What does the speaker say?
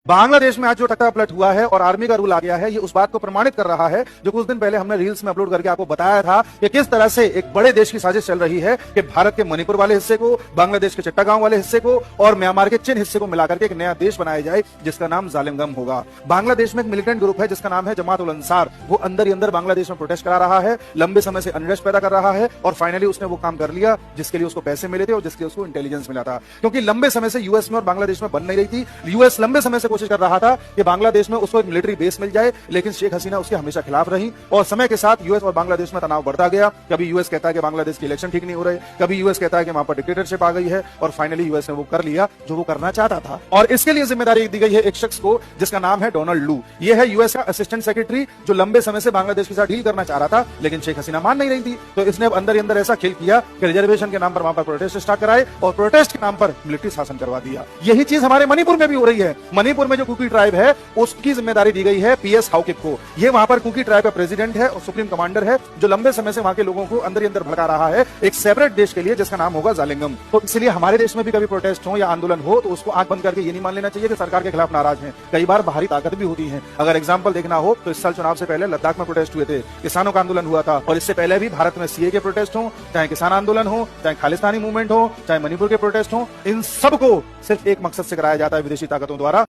बांग्लादेश में आज जो टक्का पलट हुआ है और आर्मी का रूल आ गया है, ये उस बात को प्रमाणित कर रहा है जो कुछ दिन पहले हमने रील्स में अपलोड करके आपको बताया था कि किस तरह से एक बड़े देश की साजिश चल रही है कि भारत के मणिपुर वाले हिस्से को, बांग्लादेश के चट्टागांव वाले हिस्से को और म्यांमार के चिन हिस्से को मिलाकर के एक नया देश बनाया जाए जिसका नाम जालिमगम होगा। बांग्लादेश में एक मिलिटेंट ग्रुप है जिसका नाम है जमात उल अंसार। वो अंदर ही अंदर बांग्लादेश में प्रोटेस्ट करा रहा है, लंबे समय से अनरेस्ट पैदा कर रहा है और फाइनली उसने वो काम कर लिया जिसके लिए उसको पैसे मिले थे और जिसके लिए उसको इंटेलिजेंस मिला था। क्योंकि लंबे समय से यूएस में और बांग्लादेश में बन नहीं रही थी। यूएस लंबे समय से कोशिश कर रहा था कि बांग्लादेश में उसको एक मिलिट्री बेस मिल जाए, लेकिन शेख हसीना उसके हमेशा खिलाफ रही और समय के साथ यूएस और बांग्लादेश में तनाव बढ़ता गया। कभी यूएस कहता है कि बांग्लादेश के इलेक्शन ठीक नहीं हो रहे, कभी यूएस कहता है कि वहां पर डिक्टेटरशिप आ गई है और फाइनली यूएस ने वो कर लिया जो वो करना चाहता था। और इसके लिए जिम्मेदारी दी गई है एक शख्स को जिसका नाम है डोनाल्ड लू। ये है यूएस का असिस्टेंट सेक्रेटरी जो लंबे समय से बांग्लादेश के साथ डील करना चाह रहा था, लेकिन शेख हसीना मान नहीं रही थी। तो इसने अब अंदर ही अंदर ऐसा खेल किया कि रिजर्वेशन के नाम पर वहां पर प्रोटेस्ट स्टार्ट कराए और प्रोटेस्ट के नाम पर मिलिट्री शासन करवा दिया। यही चीज हमारे मणिपुर में भी हो रही है। मणिपुर में जो कुकी ट्राइब है उसकी जिम्मेदारी दी गई है पीएस हाउकिप को। ये वहां पर कुकी ट्राइब का प्रेसिडेंट है और सुप्रीम कमांडर है जो लंबे समय से वहां के लोगों को अंदर ही अंदर भड़का रहा है एक सेपरेट देश के लिए जिसका नाम होगा जालिमगम। तो इसलिए हमारे देश में भी कभी प्रोटेस्ट हो या आंदोलन हो तो उसको आंख बंद करके ये नहीं मान लेना चाहिए कि सरकार के खिलाफ नाराज हैं। कई बार बाहरी ताकत भी होती है। अगर एग्जाम्पल देखना हो तो इस साल चुनाव से पहले लद्दाख में प्रोटेस्ट हुए थे, किसानों का आंदोलन हुआ था और इससे पहले भी भारत में सीए के प्रोटेस्ट हो, चाहे किसान आंदोलन हो, चाहे खालिस्तानी मूवमेंट हो, चाहे मणिपुर के प्रोटेस्ट हो, इन सबको सिर्फ एक मकसद से कराया जाता है विदेशी ताकतों द्वारा।